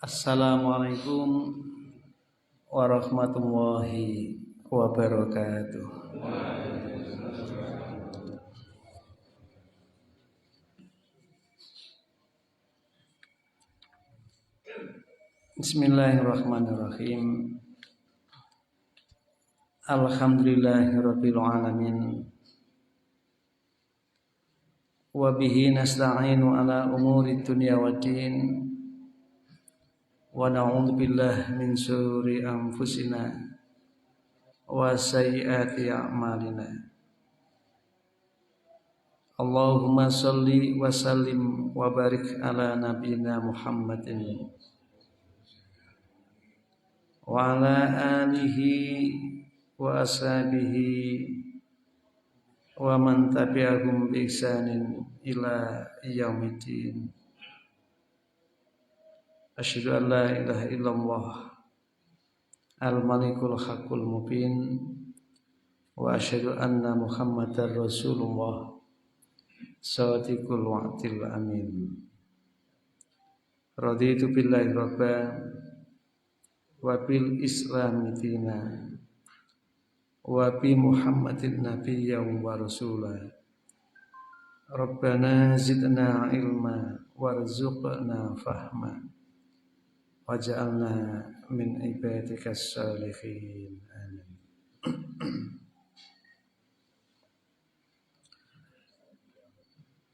Assalamualaikum warahmatullahi wabarakatuh. Bismillahirrahmanirrahim. Alhamdulillahirabbil alamin. Wa bihi nasta'inu ala umuri dunya waddin. Wa na'udzu billahi min shururi anfusina wa sayyiati a'malina. Allahumma shalli wa sallim wa barik ala nabiyyina Muhammadin wa ala alihi wa ashabihi wa man tabi'ahum bi ihsanin ila yaumiddin. Asyhadu an la ilaha illallah al-malikul haqqul mubin wa asyhadu anna Muhammadar Rasulullah shadiqul wa'dil amin. Raditu billahi rabban wa bil islami dina wa bi Muhammadin nabiyyan wa rasula. Rabbana zidna ilma warzuqna fahma waj'alna min ibadikas shalihin. Amin.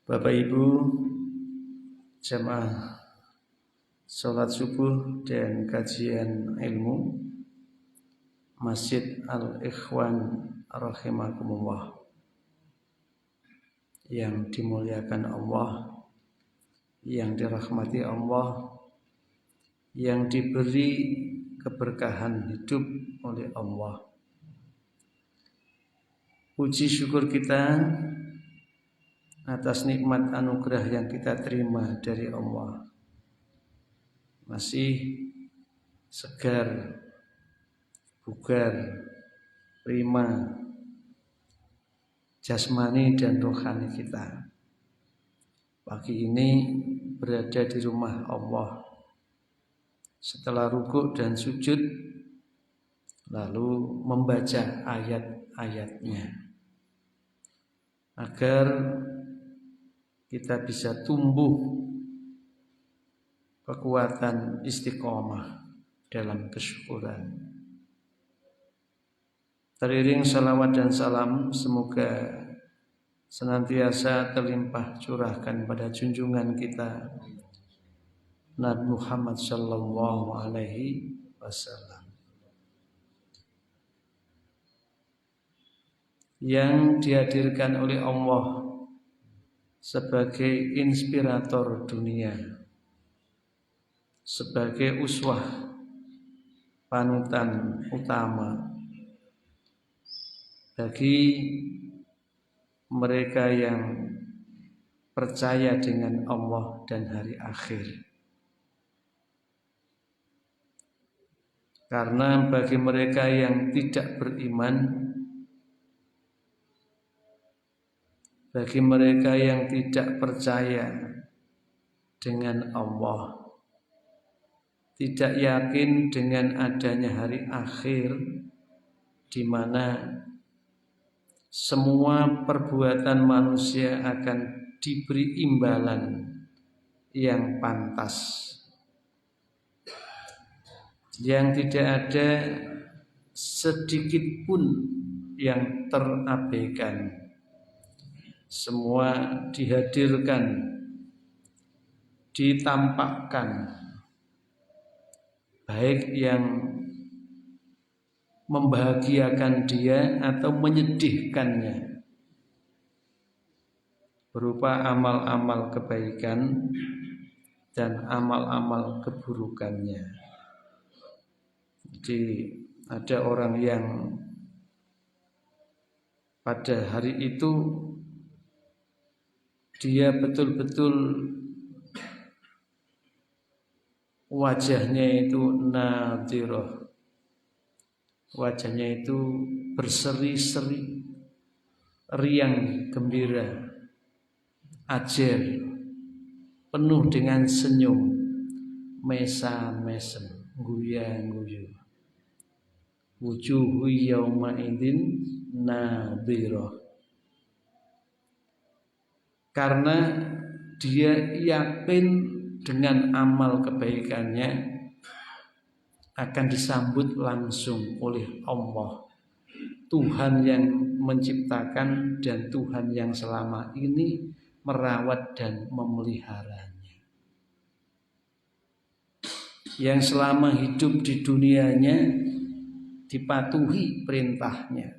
Bapak Ibu jamaah salat subuh dan kajian ilmu Masjid Al-Ikhwan rahimakumullah, yang dimuliakan Allah, yang dirahmati Allah, yang diberi keberkahan hidup oleh Allah. Puji syukur kita atas nikmat anugerah yang kita terima dari Allah. Masih segar, bugar, prima jasmani dan rohani kita. Pagi ini berada di rumah Allah setelah rukuk dan sujud, lalu membaca ayat-ayatnya agar kita bisa tumbuh kekuatan istiqomah dalam kesyukuran. Teriring salawat dan salam semoga senantiasa terlimpah curahkan pada junjungan kita Nabi Muhammad sallallahu alaihi wasallam, yang dihadirkan oleh Allah sebagai inspirator dunia, sebagai uswah panutan utama bagi mereka yang percaya dengan Allah dan hari akhir. Karena bagi mereka yang tidak beriman, bagi mereka yang tidak percaya dengan Allah, tidak yakin dengan adanya hari akhir di mana semua perbuatan manusia akan diberi imbalan yang pantas, yang tidak ada sedikit pun yang terabaikan. Semua dihadirkan, ditampakkan, baik yang membahagiakan dia atau menyedihkannya, berupa amal-amal kebaikan dan amal-amal keburukannya. Jadi ada orang yang pada hari itu dia betul-betul wajahnya itu nadhirah, wajahnya itu berseri-seri, riang gembira, ajer, penuh dengan senyum, mesam-mesem, guya-guyu. Wujuhu yauma idzin nadhirah. Karena dia yakin dengan amal kebaikannya akan disambut langsung oleh Allah, Tuhan yang menciptakan dan Tuhan yang selama ini merawat dan memeliharanya, yang selama hidup di dunianya dipatuhi perintahnya,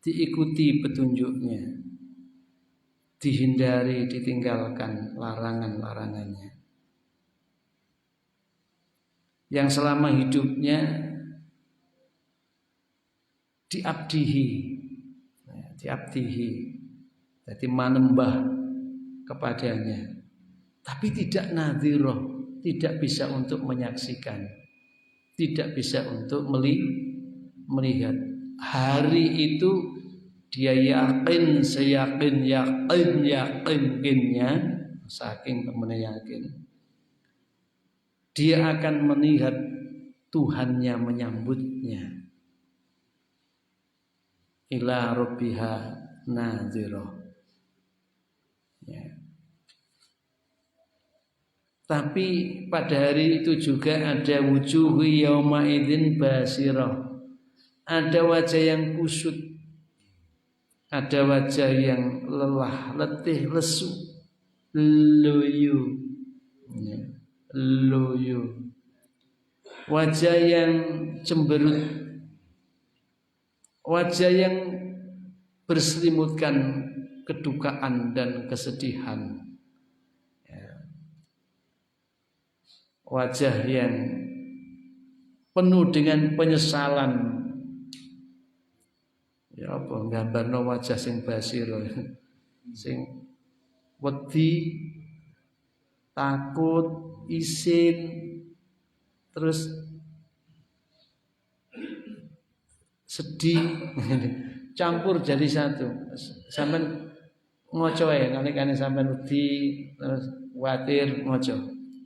diikuti petunjuknya, dihindari ditinggalkan larangan-larangannya, yang selama hidupnya diabdihi, jadi manembah kepadanya, tapi tidak nadhiroh, tidak bisa untuk menyaksikan, tidak bisa untuk melihat. Hari itu dia yakin, yakinnya, saking temennya yakin, dia akan melihat Tuhannya menyambutnya. Ila rabbiha nadhirah. Ya. Tapi pada hari itu juga ada wujuhu yauma idzin basirah. Ada wajah yang kusut, ada wajah yang lelah, letih, lesu, loyo, ya, loyo. Wajah yang cemberut, wajah yang berselimutkan kedukaan dan kesedihan, ya. Wajah yang penuh dengan penyesalan. Ya apa nggambarno wajah sing basira, sing wedi, takut, isin, terus sedih campur jadi satu. Sampeyan ngoco ae nalikane sampeyan wedi terus kuwatir ngoco.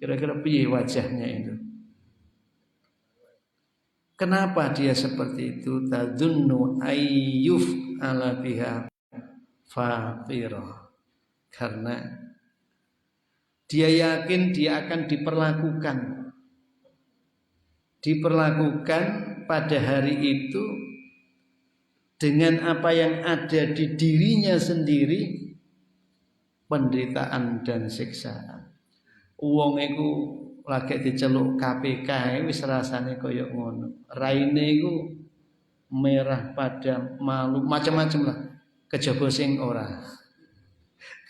Kira-kira piye wajahnya itu? Kenapa dia seperti itu? Tadzunnu ayyuf ala biha faqira. Karena dia yakin dia akan diperlakukan pada hari itu dengan apa yang ada di dirinya sendiri, penderitaan dan siksaan. Wong iku lagi diceluk KPK wis rasane kaya ngono. Raine iku merah padam, malu, macam-macam lah. Kejaba sing ora.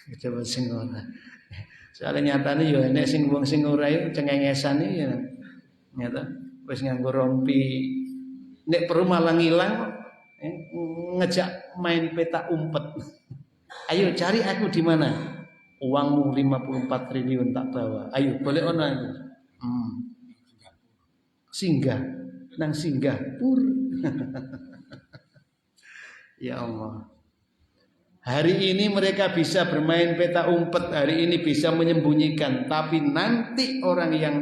Kejaba sing ora. Soalnya nyatane ya enek sing wong sing ora iku cengengesan iki ya. Nyata wis nganggo rompi. Nek perlu malah ngilang ngejak main peta umpet. Ayo cari aku di mana? Uangmu 54 triliun tak bawa. Ayo boleh ono itu. Singgah nang Singapura. Ya Allah. Hari ini mereka bisa bermain peta umpet, hari ini bisa menyembunyikan, tapi nanti orang yang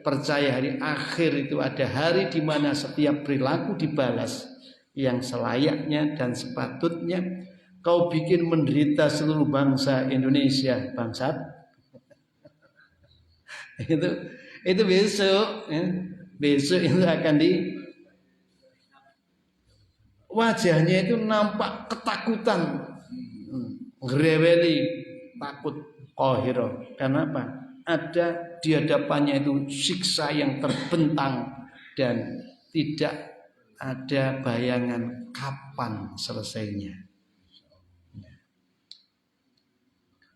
percaya hari akhir itu ada hari di mana setiap perilaku dibalas yang selayaknya dan sepatutnya. Kau bikin menderita seluruh bangsa Indonesia, bangsat. itu besok, ya. Besok itu akan wajahnya itu nampak ketakutan, ngereweli, takut, qahira. Kenapa? Ada di hadapannya itu siksa yang terbentang dan tidak ada bayangan kapan selesainya.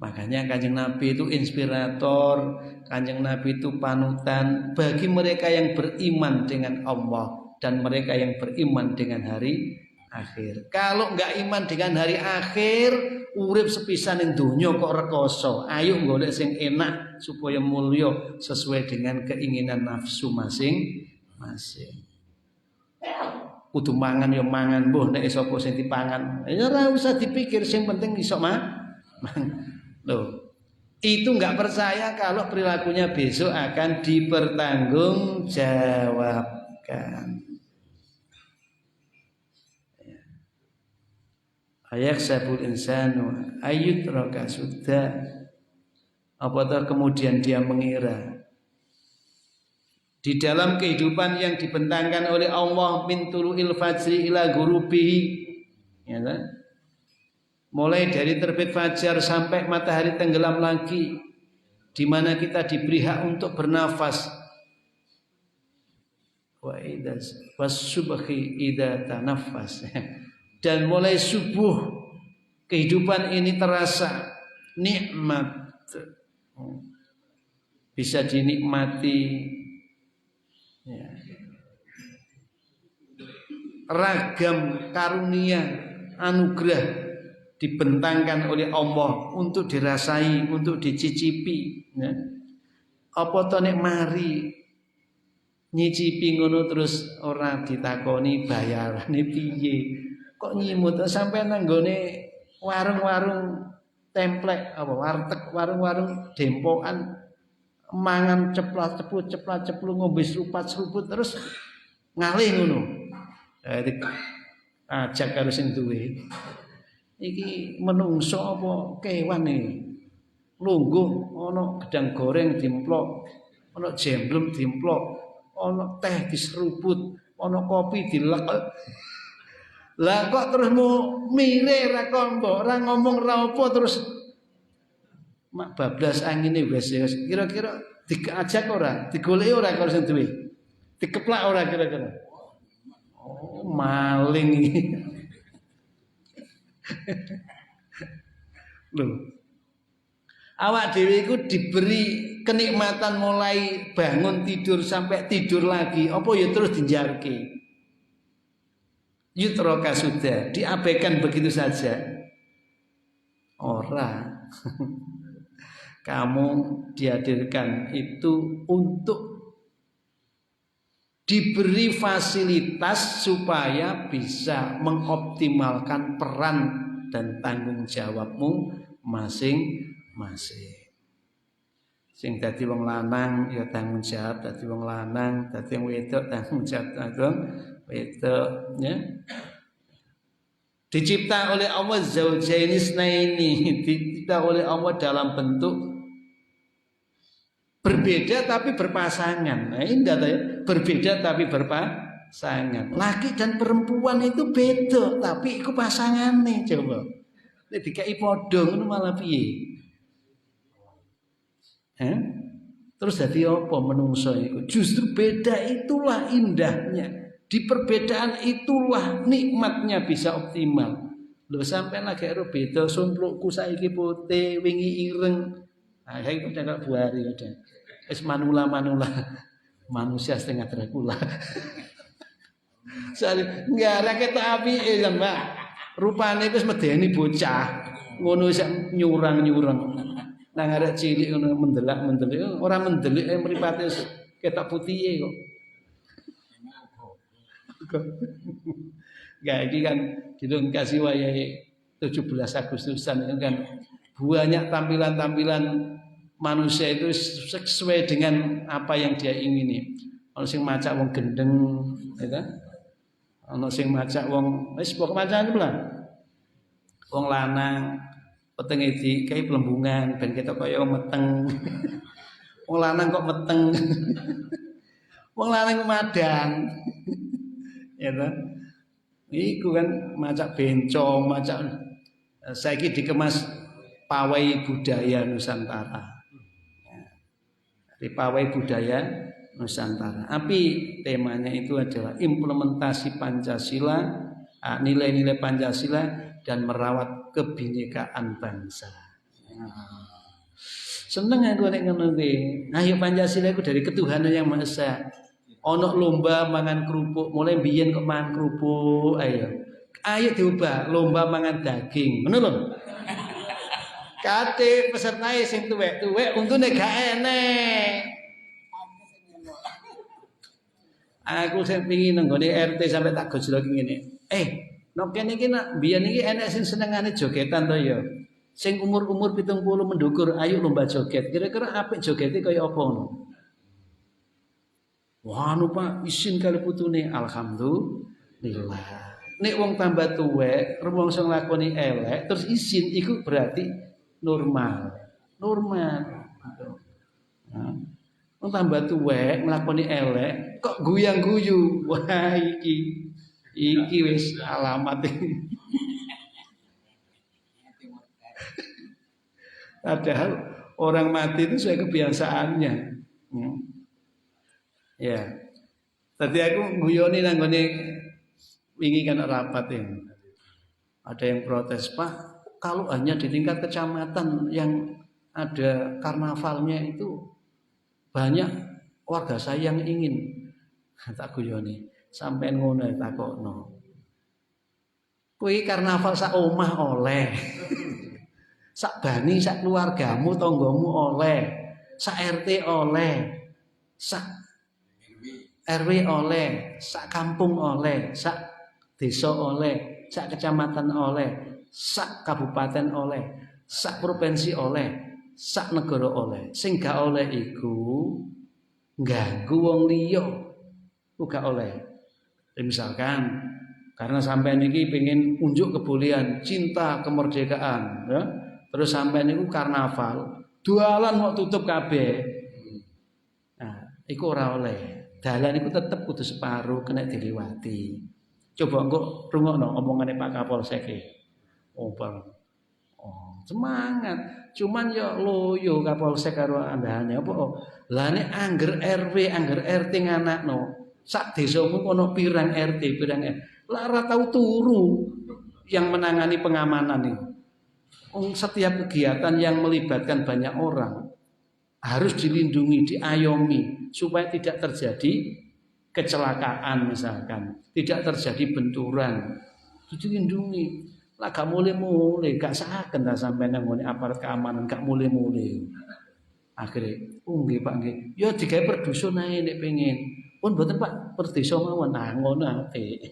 Makanya Kanjeng Nabi itu inspirator, Kanjeng Nabi itu panutan bagi mereka yang beriman dengan Allah dan mereka yang beriman dengan hari akhir. Kalau enggak iman dengan hari akhir, urip sepisan ning donya kok rekoso. Ayo golek sing enak supaya mulya sesuai dengan keinginan nafsu masing-masing. Kudu mangan ya mangan, mbuh nek sapa sing dipangan. Ya ora usah dipikir, sing penting iso mangan. Loh, itu nggak percaya kalau perilakunya besok akan dipertanggungjawabkan. Ayak sabul insanu ayyutraka sudah. Apatah kemudian dia mengira di dalam kehidupan yang dibentangkan oleh Allah min tulu'il fajri ila ghurubihi, ya kan? Mulai dari terbit fajar sampai matahari tenggelam lagi, di mana kita diberi hak untuk bernafas. Wa idas wasubhi idza tanaffas. Dan mulai subuh kehidupan ini terasa nikmat, bisa dinikmati, ya. Ragam karunia anugerah dibentangkan oleh Allah untuk dirasai, untuk dicicipi, ya. Apa to nek mari nyicipi ngono terus ora ditakoni bayarane piye, kok nyimut sampai nanggone warung-warung templek apa warteg, warung-warung dempokan mangan ceplat-ceplut ngombe seruput terus ngalih ngono. Ajak karo sing duwe. Iki menungso apa kewan iki? Lungguh ana gedang goreng dimplok, ana jemblem dimplok, ana teh diseruput, ana kopi dilek. Lah kok terus mau mire ra kombo, ora ngomong ra apa terus mak bablas angine wis kira-kira diajak ora, digoleki ora karo sing duwe. Dikeplak ora kira-kira. Oh, maling iki. Loh. Awak dhewe iku diberi kenikmatan mulai bangun tidur sampai tidur lagi, apa ya terus dijarke. Yutroka sudah diabaikan begitu saja. Ora. Kamu dihadirkan itu untuk diberi fasilitas supaya bisa mengoptimalkan peran dan tanggung jawabmu masing-masing. Sing dadi wong lanang ya tanggung jawab dadi wong lanang, dadi wong wedok tanggung jawab tanggung wedok, ya. Dicipta oleh Allah zaujaini isnaini, dicipta oleh Allah dalam bentuk berbeda tapi berpasangan. Nah, indah ya, berbeda tapi berpasangan. Laki dan perempuan itu beda tapi iku pasangane coba. Nek dikai padha ngono malah piye? Terus dadi apa menungso iku? Justru beda itulah indahnya. Di perbedaan itulah nikmatnya bisa optimal. Lho sampean lagi karo beda sumplukku saiki putih, wingi ireng. Nah, saya itu udah buari udah. Es manula manusia setengah Dracula. Soalnya enggak rakyat api kan Mbak. Rupane wis medeni bocah. Ngono wis nyurang-nyurang. Nang arek cilik ngono mendelak-mendelik, ora mendelik mripate ketok putihe kok. Enggak iki kan dilengkasi wayahe 17 Agustusan kan banyak tampilan-tampilan manusia itu sesuai dengan apa yang dia ingini. Ono sing macak wong gendeng, ya kan? Ono sing macak wong wis pokoke macane lah. Wong lanang petenge dikai pelembungan ben ketok kaya wong meteng. Wong lanang kok meteng. Wong lanang kok madang. Ya kan? Iku kan macak bencong, macak saiki dikemas pawai budaya Nusantara. Di pawai budaya Nusantara. Tapi temanya itu adalah implementasi Pancasila, nilai-nilai Pancasila dan merawat kebinekaan bangsa. Seneng aku nek ngono kuwi. Ayo Pancasila itu dari ketuhanan yang Maha Esa. Ono lomba mangan kerupuk, mulai biyen kok mangan kerupuk, ayo diubah lomba mangan daging. Ngono lho. Kate pesertae sing tuwek-tuwek untune gak enek. Aku sing pengin nenggone RT sampai tak gojlok ngene. Nok kene iki nak biyen iki enek sing senengane jogetan to ya. Sing umur-umur 70 mendukur, ayo lomba joget. Kira-kira apik jogete kaya apa ngono? Wah, anu Pak, isin kali putune. Alhamdulillah. Nek wong tambah tuwek, rumangsa nglakoni elek terus isin iku berarti normal. Normal. Nah, wong tambah tuwek nglakoni elek kok guyang-guyu. Wah, iki wis alamat iki. Padahal orang mati itu sesuai kebiasaannya. Ya. Tadi aku guyoni nanggone wingi kan rapat ini. Ada yang protes, Pak, kalau hanya di tingkat kecamatan yang ada karnavalnya itu banyak warga saya yang ingin. Tak guyoni, sampean ngono takokno. Kuwi karnaval sak omah oleh. Sak bani, sak keluargamu, tonggomu oleh, sak RT oleh, sak RW oleh, sak kampung oleh, sak desa oleh, sak kecamatan oleh, sak kabupaten oleh, sak provinsi oleh, sak negara oleh. Sing gak oleh iku ganggu wong liya. Ku gak oleh. Misalkan karena sampean iki pengen unjuk kebolehan, cinta kemerdekaan, ya. Terus sampean niku karnaval, dalan mau tutup kabeh. Nah, iku ora oleh. Dalan iku tetep kudu separuh kena diliwati. Coba engko rungokno omongane Pak Kapolsek e. Oh, semangat. Cuman ya loyo Kapolsek karo andahane apa? Lah nek angger RW, angger RT nganakno, sak desamu ono pirang RT, pirang RT. Lah ora tau turu yang menangani pengamanan itu. Setiap kegiatan yang melibatkan banyak orang harus dilindungi, diayomi supaya tidak terjadi kecelakaan misalkan, tidak terjadi benturan. Dilindungi. Lah gak mulai-mulai, gak saken ta sampai nang aparat keamanan gak mulai-mulai. Akhirnya, nggih Pak nggih. Ya digawe perdusun ae nek pengen. Pun mboten Pak, perdesa mawon. Nah ngono apik.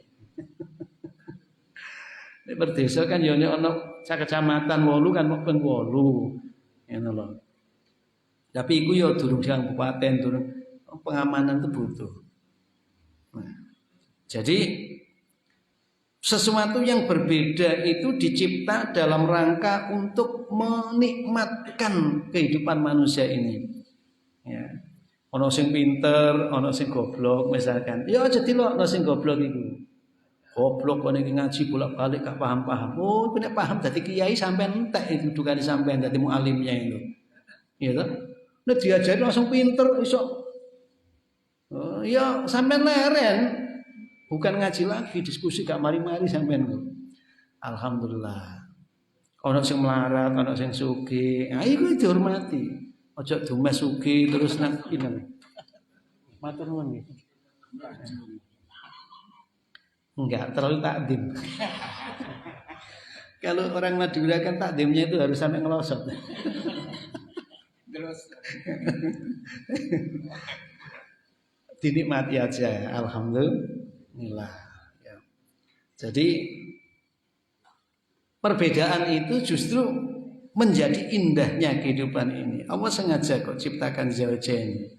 Nek perdesa kan ya nek ana sak kecamatan 8 kan mung ping 8. Ngono lho. Tapi iku ya durung kabupaten, durung pengamanan itu butuh. Nah, jadi sesuatu yang berbeda itu dicipta dalam rangka untuk menikmatkan kehidupan manusia ini. Ya. Ono sing pinter, ono sing goblok misalkan. Ya aja dilokno sing goblok iku. Goblok kok nek ngaji bolak-balik gak paham-paham. Oh, nek paham dadi kiai sampean entek itu dukane sampean dadi mualimnya itu. Ya toh? Nek diajari langsung pinter iso. Oh, ya sampean leren. Bukan ngaji lagi, diskusi gak mari-mari sampean. Alhamdulillah. Ono sing melarat, ono sing sugih. Nah, iku dihormati. Ojo dumes sugih terus nang pinten. Matur nuwun nggih. Enggak terlalu takdim. Kalau orang Madura kan takdimnya itu harus sampai ngelosot. Terus dinikmati aja, alhamdulillah. Ya. Jadi perbedaan itu justru menjadi indahnya kehidupan ini. Allah sengaja kok ciptakan zaujain,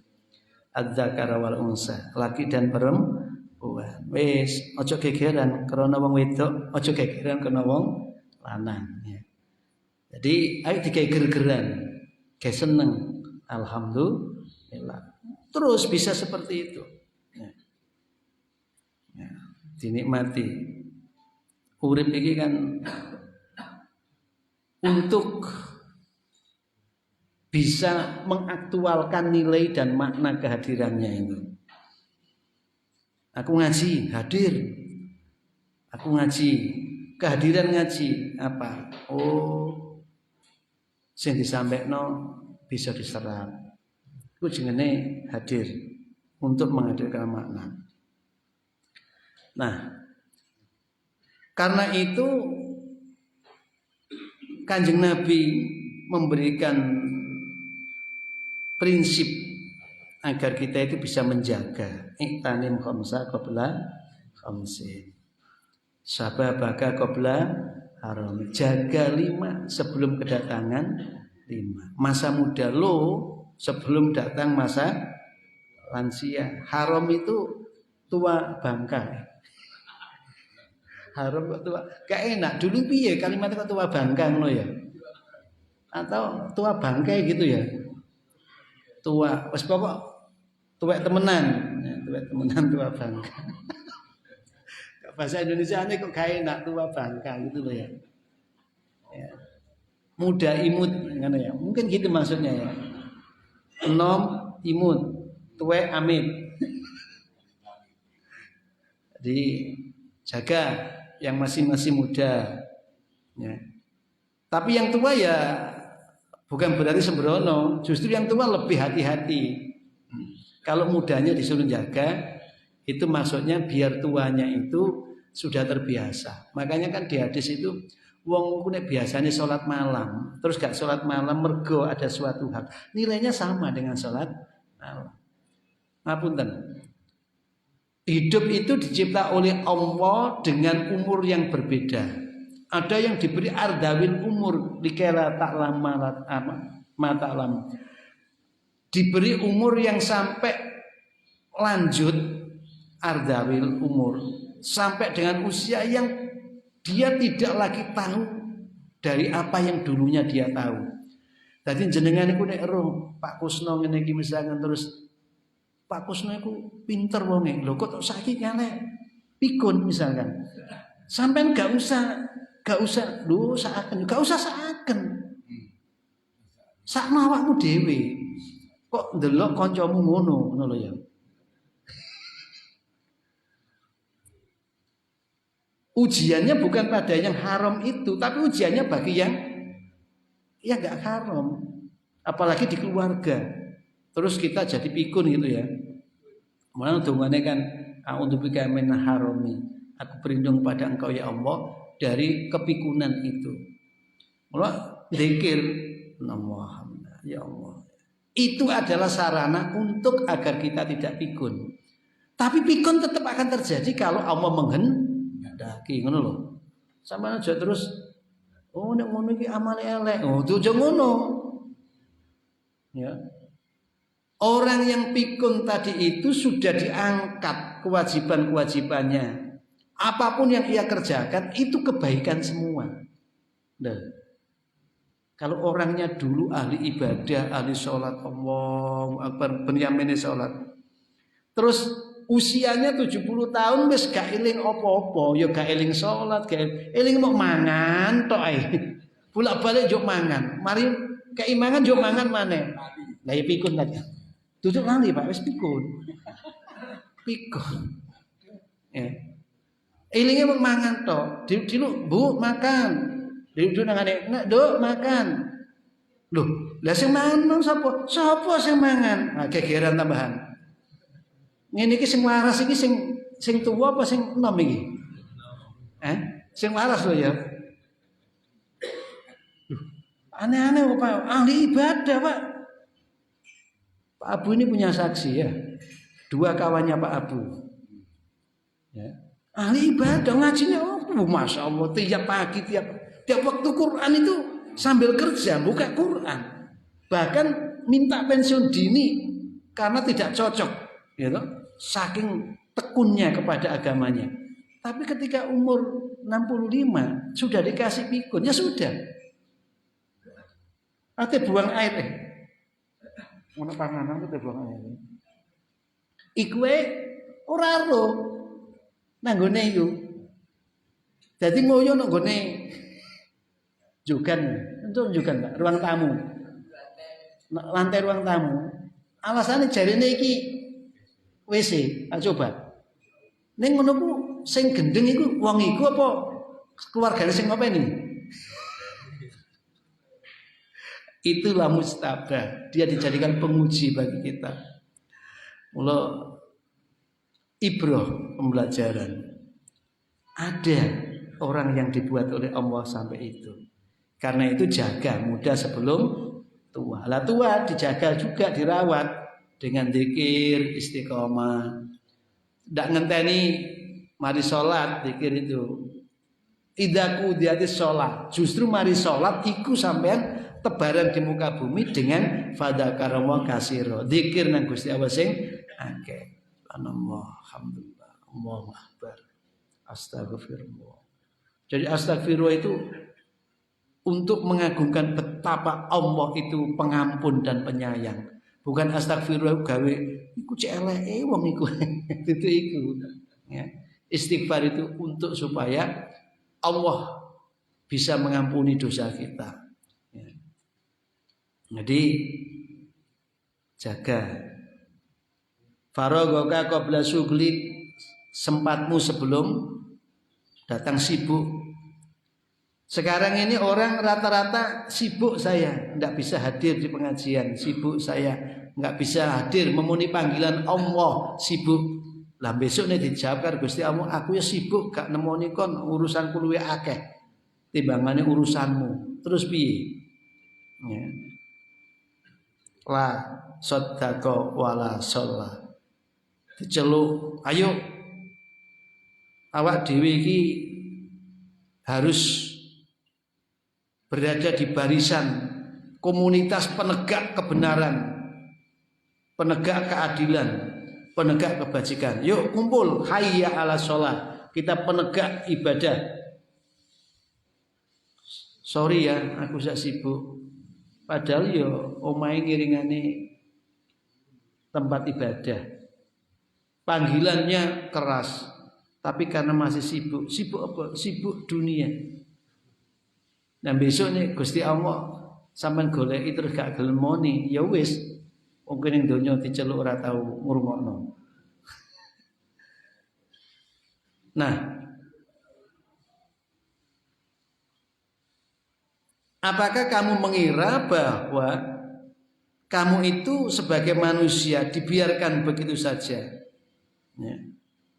adzakara wal unsa, laki dan perempuan. Wis aja gegeran karena wong wedok, aja gegeran karena wong lanang ya. Jadi ayo digeger-geran, kayak seneng, alhamdulillah. Terus bisa seperti itu. Ya. Ya. Dinikmati. Urip iki kan untuk bisa mengaktualkan nilai dan makna kehadirannya itu. Aku ngaji, hadir. Aku ngaji, kehadiran ngaji apa? Oh, sing disampaikan bisa diserap. Itu jenenge hadir untuk menghadirkan makna. Nah, karena itu Kanjeng Nabi memberikan prinsip agar kita itu bisa menjaga iktanim khamsa qabla khamsin, sababaka qabla haram. Jaga 5 sebelum kedatangan 5. Masa muda lo sebelum datang masa lansia. Haram itu tua bangka. Haram kok tua. Gak enak. Dulu piye kalimatnya kok tua bangka lo ya? Atau tua bangkai gitu ya? Tua, wes pokok tua temenan, ya, tua bangka. Bahasa Indonesia ini kok gak enak tua bangka gitu loh ya. Ya. Muda imut kan ya. Mungkin gitu maksudnya ya. Enom imut, tua amit. Jadi jaga yang masih muda. Ya. Tapi yang tua ya bukan berarti sembrono, justru yang tua lebih hati-hati. Kalau mudanya disuruh jaga, itu maksudnya biar tuanya itu sudah terbiasa. Makanya kan di hadis itu, wong kuwi biasanya sholat malam, terus gak sholat malam mergo ada suatu hal, nilainya sama dengan sholat malam. Ngapunten. Hidup itu dicipta oleh Allah dengan umur yang berbeda. Ada yang diberi ardawil umur dikala ta'lam mata'lam. Diberi umur yang sampai lanjut ardawil umur, sampai dengan usia yang dia tidak lagi tahu dari apa yang dulunya dia tahu. Jadi jenengan iku nek ero Pak Kusno ngene iki misalkan terus Pak Kusno iku pinter wonge. Lho kok saiki nyalek pikun misalkan. Sampean gak usah lho saaken, gak usah saaken. Sakno awakmu dhewe. Kok ndelok kancamu ngono lho ya. Ujiannya bukan pada yang haram itu, tapi ujiannya bagi yang gak haram. Apalagi di keluarga. Terus kita jadi pikun gitu ya. Malah dongane kan a'udzubika minan harami. Aku berlindung pada Engkau ya Allah dari kepikunan itu. Mula zikir Allah ya Allah. Itu adalah sarana untuk agar kita tidak pikun. Tapi pikun tetap akan terjadi kalau Allah menghendaki, ngono lho. Sampeyan aja terus nek ngono iki amale elek. Oh, aja ngono. Ya. Orang yang pikun tadi itu sudah diangkat kewajiban-kewajibannya. Apapun yang ia kerjakan itu kebaikan semua. Nah, kalau orangnya dulu ahli ibadah, ahli sholat, Allah Akbar, benyamene sholat. Terus usianya 70 tahun wis gak eling apa-apa, ya gak eling sholat, gak eling mau mangan tok ae. Bolak-balik yo mangan. Mari keimangan yo mangan maneh. Lah ya pikun tadi. Duduk lali Pak, wis pikun. Pikun. Ya. Elinge mau mangan tok. Dilu, Bu, makan. Dilu nangane, "Nak, Duk, makan." Loh, lah sing mangan sapa? Sapa sing mangan? Nah, gegeran tambahan. Ngene iki sing waras iki sing tuwa apa sing enom iki? Sing waras lho ya. Aneh-aneh Pak, ahli ibadah, Pak. Pak Abu ini punya saksi ya. 2 kawannya Pak Abu. Ya. Ahli ibadah ngajinya Masya Allah tiap pagi tiap waktu Quran itu sambil kerja buka Quran. Bahkan minta pensiun dini karena tidak cocok, gitu. Saking tekunnya kepada agamanya. Tapi ketika umur 65 sudah dikasih pikun, ya sudah. Ate buang air ngono panganan ku buang air. Iku ora ro nang gone iku. Dadi ngoyo nang gone jugan, Pak, ruang tamu. Lantai ruang tamu. Alasane jarine iki WC. Coba. Ning ngono ku sing gendeng iku wong iku apa keluargane sing ngopeni? Itulah mustabah. Dia dijadikan penguji bagi kita. Mula ibroh pembelajaran. Ada orang yang dibuat oleh Allah sampai itu. Karena itu jaga muda sebelum tua. Lah tua dijaga juga, dirawat dengan zikir, istiqomah. Ndak ngenteni mari sholat zikir itu. Idza qudiyatis shalah, justru mari salat iku sampean tebaran di muka bumi dengan fadzakarallaha katsira. Zikir nang Gusti Allah sing akeh. Subhanallah, alhamdulillah, Allahu akbar. Astagfirullah. Jadi astagfirullah itu untuk mengagungkan betapa Allah itu pengampun dan penyayang. Bukan astagfirullah gawe iku cek eleke wong iku. Itu. Ya. Istighfar itu untuk supaya Allah bisa mengampuni dosa kita. Ya. Jadi jaga faraghoka qabla syughlik, sempatmu sebelum datang sibuk. Sekarang ini orang rata-rata sibuk, saya tidak bisa hadir di pengajian, sibuk saya nggak bisa hadir memenuhi panggilan Allah, sibuk. Lah besok nih dijawab karo Gusti Allah, aku ya sibuk gak nemoni kon, urusanku luwih akeh timbangane urusanmu. Terus piye? Ya. La saddaqa wala sholla. Diceluk, ayo awak dhewe iki harus berada di barisan komunitas penegak kebenaran, penegak keadilan, penegak kebajikan. Yuk kumpul, hayya ala sholat, kita penegak ibadah. Sorry ya, aku sak sibuk. Padahal yo omahe ngiringane tempat ibadah. Panggilannya keras, tapi karena masih sibuk. Sibuk apa? Sibuk dunia. Nah besok nih Gusti Allah sampean goleki terus gak gelem moni, ya wis. Wong kene donya diceluk ora tau ngrungokno. Nah, apakah kamu mengira bahwa kamu itu sebagai manusia dibiarkan begitu saja? Ya.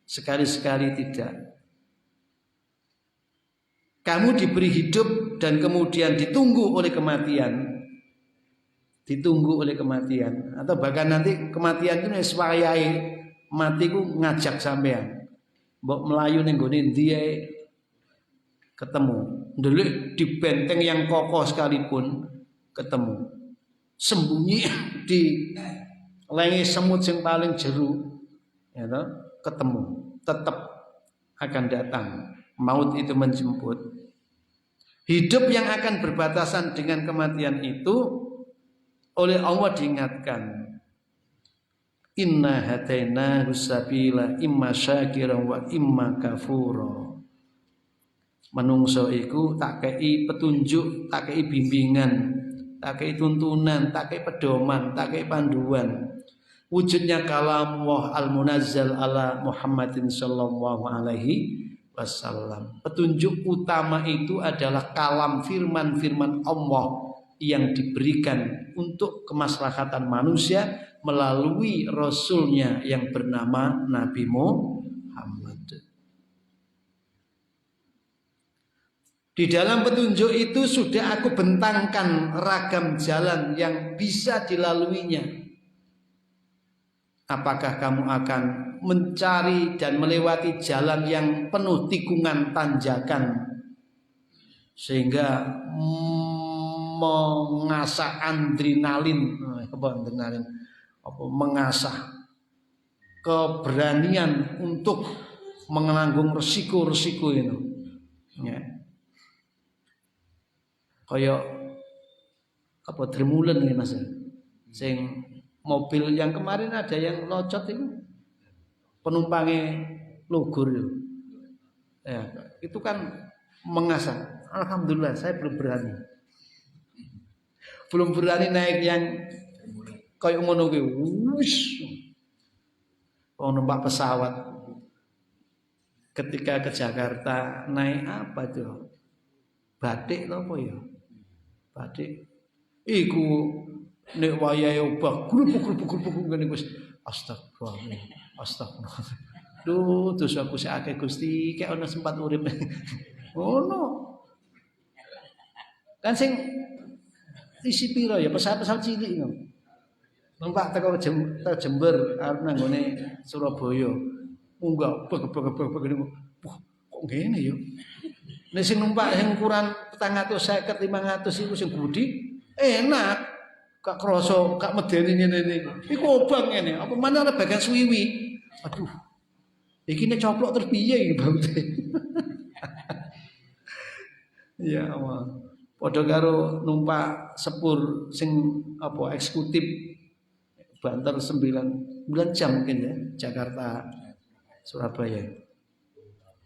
Sekali-sekali tidak. Kamu diberi hidup dan kemudian ditunggu oleh kematian. Ditunggu oleh kematian. Atau bahkan nanti kematian itu wis wayahe mati ku ngajak sampean. Mbok melayu ning gone ndi ketemu. Ndelik di benteng yang kokoh sekalipun ketemu. Sembunyi di lengi semut yang paling jeru, ya toh, ketemu. Tetap akan datang. Maut itu menjemput. Hidup yang akan berbatasan dengan kematian itu oleh Allah diingatkan, inna hataina husabila imma syakiran wa imma kafura. Manungso iku tak kei petunjuk, tak kei bimbingan, tak kei tuntunan, tak kei pedoman, tak kei panduan. Wujudnya kalam Allah al-munazzal ala Muhammadin sallallahu alaihi wasallam. Petunjuk utama itu adalah kalam firman-firman Allah yang diberikan untuk kemaslahatan manusia melalui Rasulnya yang bernama Nabi Muhammad. Di dalam petunjuk itu sudah aku bentangkan ragam jalan yang bisa dilaluinya. Apakah kamu akan mencari dan melewati jalan yang penuh tikungan tanjakan sehingga mengasah adrenalin, mengasah keberanian untuk menanggung resiko-resiko itu, ya. Kayak apa Dremulen ya Mas, sing mobil yang kemarin ada yang locot itu penumpangnya lugur itu, ya, itu kan mengasah. Alhamdulillah saya belum berani naik yang kayak ngono kuwi. Wush. Numpak pesawat. Ketika ke Jakarta naik apa tuh? Batik lho apa ya? Batik. Iku nek wayahe obah grubuk ngene Gus. Astagfirullah. Astagfirullah. Duh, dosa aku sakake Gusti, kek ana sempat urip. Ngono. Kan sing isi piro ya pesawat-pesawat cilik ngono. Numpak teko Jember arep nang gone Surabaya. Munggah beg kok ngene ya. Nek sing numpak sing ukuran 450 500 iku sing budi enak. Gak krasa, gak medeni ngene iki. Iku obang ngene. Apa mana ana bagian suwiwi. Aduh. Iki nek coplok terus piye iki baute. Ya Allah. Padha karo numpak sepur sing apa eksekutif banter 9 jam mungkin ya Jakarta Surabaya.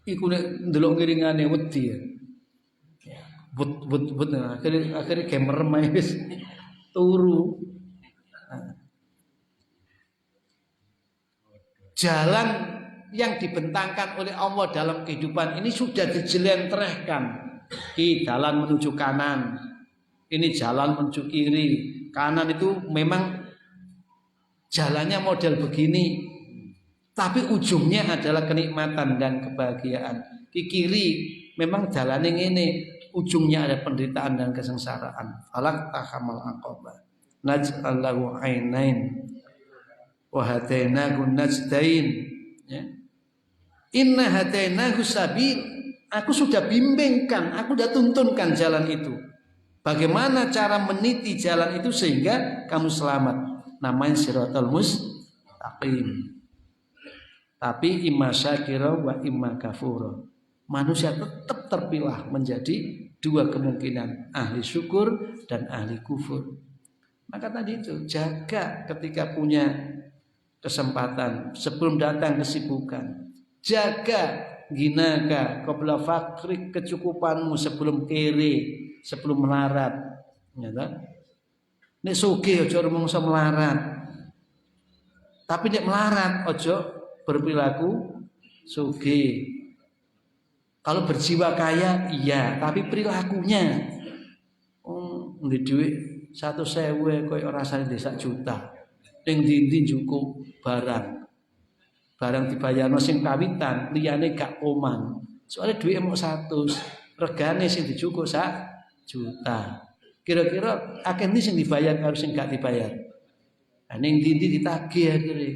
Iku nek ndelok ngiringane wedi ya. But akhirnya gamer wis turu. Jalan yang dibentangkan oleh Allah dalam kehidupan ini sudah dijelentrehkan. Ini jalan menuju kanan, ini jalan menuju kiri. Kanan itu memang jalannya model begini, tapi ujungnya adalah kenikmatan dan kebahagiaan. Di kiri memang jalannya ini, ujungnya ada penderitaan dan kesengsaraan. Falak tahamal aqabah naj'allahu ainain wa hadainahu najdain. Ya. Inna hadainahu sabil. Aku sudah bimbingkan, aku sudah tuntunkan jalan itu. Bagaimana cara meniti jalan itu sehingga kamu selamat? Namanya siratal mustaqim. Tapi imma syakira wa imma kafura. Manusia tetap terpilah menjadi dua kemungkinan, ahli syukur dan ahli kufur. Maka tadi itu jaga ketika punya kesempatan sebelum datang kesibukan. Jaga ginaka qabla fakrik, kecukupanmu sebelum kere, sebelum melarat. Ya kan? Nek sugih aja rumangsa melarat. Tapi nek melarat aja berperilaku sugih. Kalau berjiwa kaya iya, tapi perilakunya ndek dhuwit 100.000 koyo rasane desa juta. Ning ndi-ndi cukup barang dibayarno sing kawitan, liyane gak oman. Soale dhuwit mung 100, regane sing dicukup sak juta. Kira-kira akeh ndi sing dibayar karo sing gak dibayar. Nah ning ndi ditagih akhire.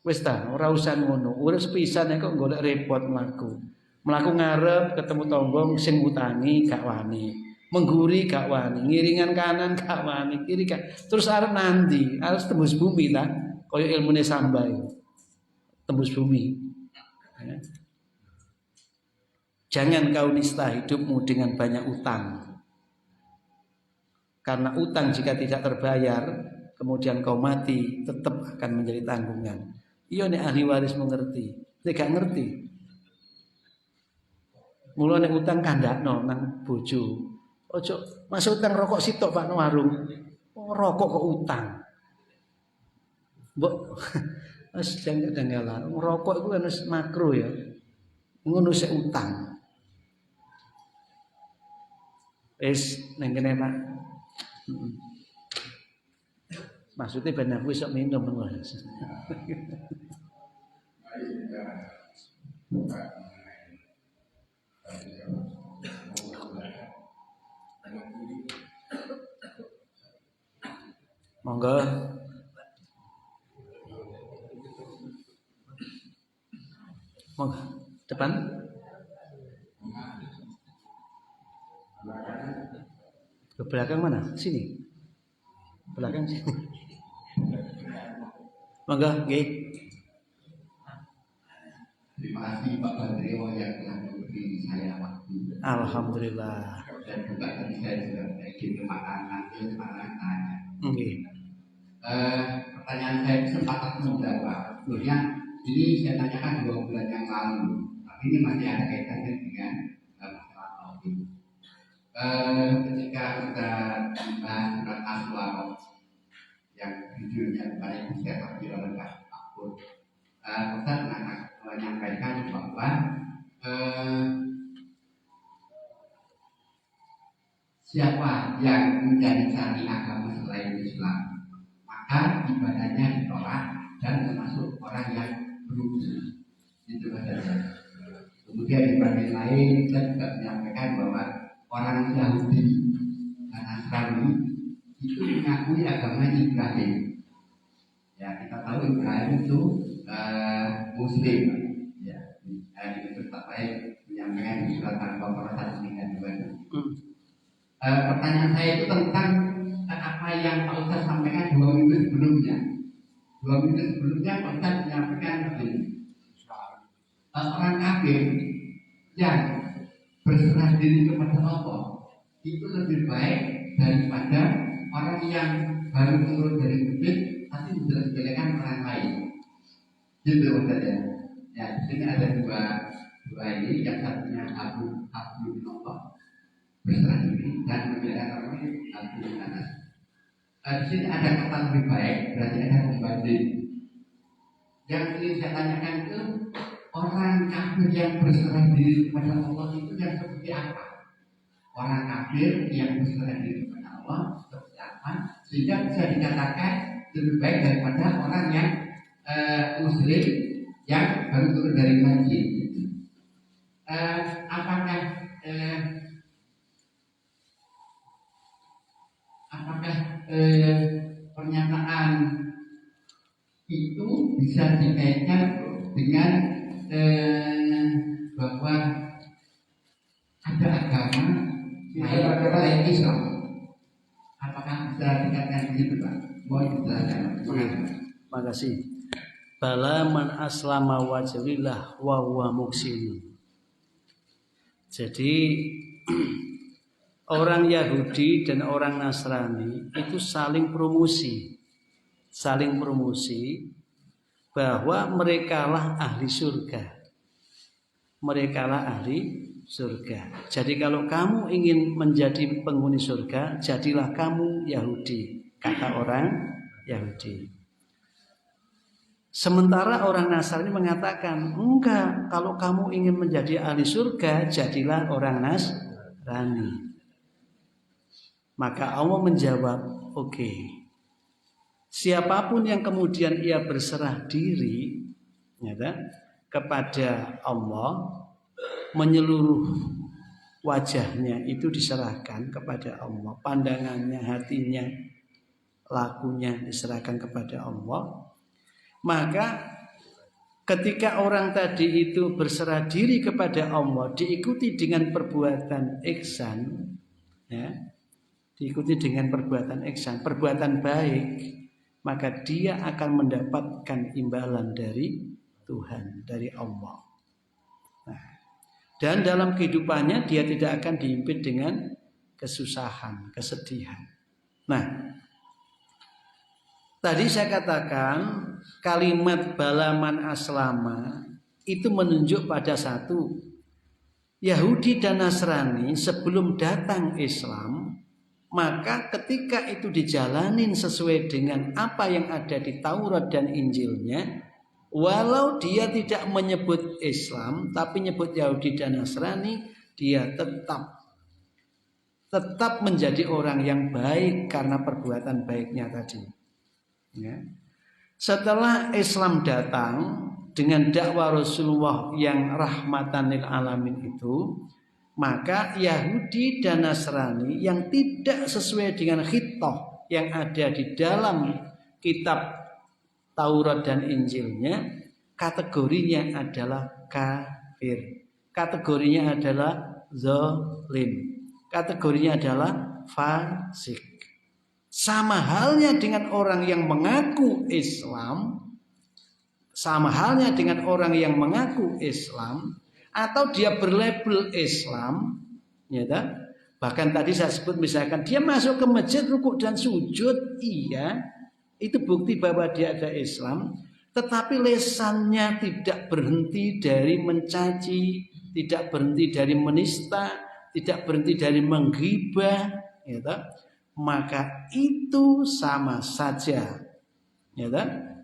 Wis ta, ora usah ngono. Urip sepisan kok golek repot mlaku. Mlaku ngarep ketemu tangga sing ngutangi gak wani. Mengguri gak wani, ngiringan kanan gak wani, kiri gak. Terus arep nanti, harus tembus bumi ta, kaya ilmune sambai. Tembus bumi. Ya. Jangan kau nista hidupmu dengan banyak utang. Karena utang jika tidak terbayar, kemudian kau mati, tetap akan menjadi tanggungan. Iya nek ahli waris mengerti, nek gak ngerti. Mula nek utang kandakno nang bojo. Ojo masuk utang rokok sitok Pak no warung. Oh, rokok kok utang. Mbok wis janggal-janggalan. Rokok iku kan wis makro ya. Ngono sik utang. Wis nang kene Pak. Maksudnya ben aku iso minum ngono. Monggo. Monggo. Depan. Ke belakang mana? Sini. Belakang sini. Monggo, nggih. Terima kasih Pak Badrio yang telah memberi saya waktu. Alhamdulillah. Dan juga tadi saya sudah bikin makanan tanya. Nggih. Pertanyaan saya sempat menjawab Pak. Sebenarnya ini saya tanyakan 2 bulan yang lalu, tapi ini masih ada kaitannya dengan masalah tauhid. Ketika kita membahas surat Al-Aswar yang judulnya kemarin saya tampil oleh Pak Pur, Ustaz menyampaikan bahwa siapa yang mencari agama selain Islam, maka ibadahnya ditolak dan termasuk orang yang berusaha. Itu saja. Kemudian di bagian lain kita juga menyampaikan bahwa orang Yahudi dan Nasrani itu mengakui agama Ibrahim. Ya, kita tahu Ibrahim itu Muslim. Ya, ini tetap baik menyampaikan di surat Al-Baqarah pertanyaan saya itu tentang apa yang Pak Ustadz sampaikan 2 minggu sebelumnya. 2 minggu sebelumnya Pak Ustadz menyampaikan begini, orang kafir yang berserah diri kepada Allah itu lebih baik daripada orang yang baru turun dari bukit tapi menjelek-jelekan orang lain. Gitu maksudnya. Ya, di sini ada dua ini, yang satunya Abu bin Allah berserah diri dan menjelekan orang lain Abu bin Anas. Di sini ada kata lebih baik, berarti ada pembanding. Yang ingin saya tanyakan itu orang kafir yang berserah diri kepada Allah itu yang seperti apa? Orang kafir yang berserah diri kepada Allah seperti apa? Sehingga bisa dikatakan lebih baik daripada orang yang muslim yang baru turun dari masjid. Apakah pernyataan itu bisa dikaitkan dengan bahwa ada agama lain Islam? Apakah bisa dikatakan begitu, Pak? Mohon dijelaskan. Terima kasih. Bala man aslama wajhillah wa huwa muhsin. Jadi orang Yahudi dan orang Nasrani itu saling promosi bahwa merekalah ahli surga. Merekalah ahli surga. Jadi kalau kamu ingin menjadi penghuni surga, jadilah kamu Yahudi, kata orang Yahudi. Sementara orang Nasrani mengatakan, enggak, kalau kamu ingin menjadi ahli surga, jadilah orang Nasrani. Maka Allah menjawab, oke. Siapapun yang kemudian ia berserah diri kepada Allah, menyeluruh wajahnya itu diserahkan kepada Allah, pandangannya, hatinya, lakunya diserahkan kepada Allah. Maka ketika orang tadi itu berserah diri kepada Allah, diikuti dengan perbuatan ihsan, diikuti dengan perbuatan ihsan, perbuatan baik, maka dia akan mendapatkan imbalan dari Tuhan, dari Allah. Nah, dan dalam kehidupannya dia tidak akan dihimpit dengan kesusahan, kesedihan. Nah, tadi saya katakan kalimat balaman aslama itu menunjuk pada satu, Yahudi dan Nasrani sebelum datang Islam, maka ketika itu dijalanin sesuai dengan apa yang ada di Taurat dan Injilnya, walau dia tidak menyebut Islam tapi menyebut Yahudi dan Nasrani, dia tetap menjadi orang yang baik karena perbuatan baiknya tadi. Setelah Islam datang dengan dakwah Rasulullah yang rahmatan lil alamin itu, maka Yahudi dan Nasrani yang tidak sesuai dengan khitah yang ada di dalam kitab Taurat dan Injilnya, kategorinya adalah kafir, kategorinya adalah zalim, kategorinya adalah fasik. Sama halnya dengan orang yang mengaku Islam, atau dia berlabel Islam, bahkan tadi saya sebut misalkan dia masuk ke masjid rukuk dan sujud, iya, itu bukti bahwa dia ada Islam, tetapi lisannya tidak berhenti dari mencaci, tidak berhenti dari menista, tidak berhenti dari menggibah, maka itu sama saja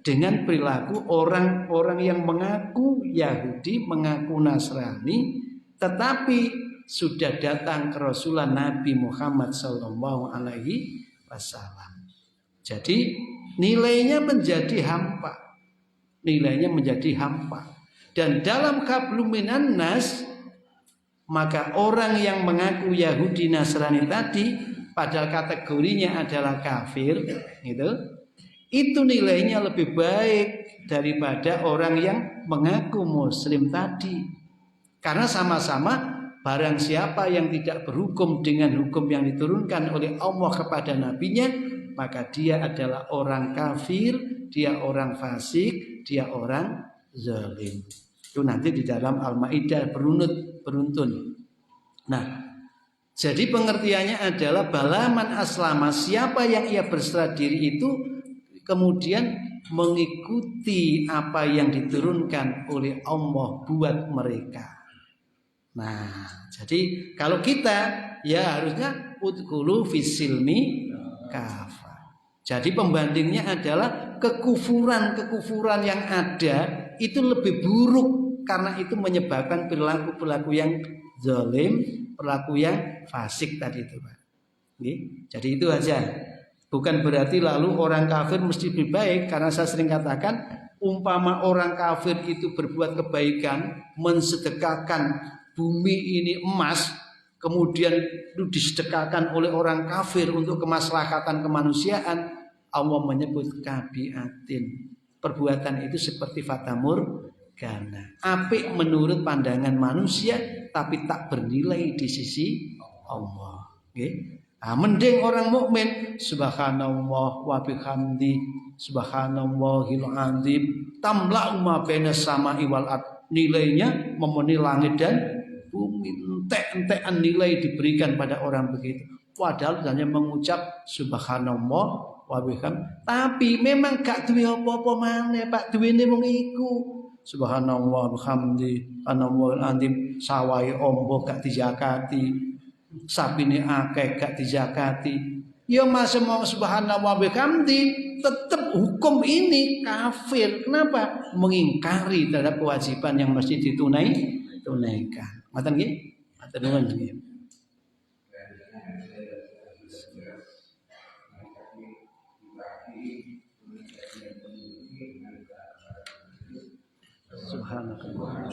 dengan perilaku orang-orang yang mengaku Yahudi, mengaku Nasrani, tetapi sudah datang ke Rasulullah Nabi Muhammad SAW. Jadi nilainya menjadi hampa. Dan dalam hablum minan nas, maka orang yang mengaku Yahudi Nasrani tadi, padahal kategorinya adalah kafir, itu nilainya lebih baik daripada orang yang mengaku Muslim tadi, karena sama-sama Barang siapa yang tidak berhukum dengan hukum yang diturunkan oleh Allah kepada nabinya, maka dia adalah orang kafir, dia orang fasik, dia orang zalim. Itu nanti di dalam Al-Maidah beruntun. Nah, jadi pengertiannya adalah balaman aslama, siapa yang ia berserah diri itu kemudian mengikuti apa yang diturunkan oleh Allah buat mereka. Nah, jadi kalau kita ya harusnya udkhulu fisilmi kafa. Jadi pembandingnya adalah kekufuran yang ada itu lebih buruk karena itu menyebabkan perilaku-perilaku yang zalim, perilaku yang fasik tadi itu, Pak. Jadi itu aja. Bukan berarti lalu orang kafir mesti lebih baik, karena saya sering katakan umpama orang kafir itu berbuat kebaikan, mensedekahkan bumi ini emas, kemudian itu disedekahkan oleh orang kafir untuk kemaslahatan kemanusiaan, Allah menyebut kabiatin. Perbuatan itu seperti fatamur gana, apik menurut pandangan manusia tapi tak bernilai di sisi Allah. Nah, mending orang mukmin subhanallah wa bihamdi subhanallahil azim tamla'u ma bainas sama'i wal ard, nilainya memenuhi langit dan bumi, entek-entekan nilai diberikan pada orang begitu. Padahal hanya mengucap subhanallah wa bihamdi, tapi memang gak duwe apa-apa maneh, Pak, duwene mung iku. Subhanallah bihamdi subhanallahil azim, sawahe ombo gak dijakati, sapine akeh gak dijakati. Ya masa mau subhanallah bihamdi, tetap hukum ini kafir. Kenapa? Mengingkari terhadap kewajiban yang mesti ditunaikan. Ngoten nggih? Matur nuwun nggih. Subhanallah.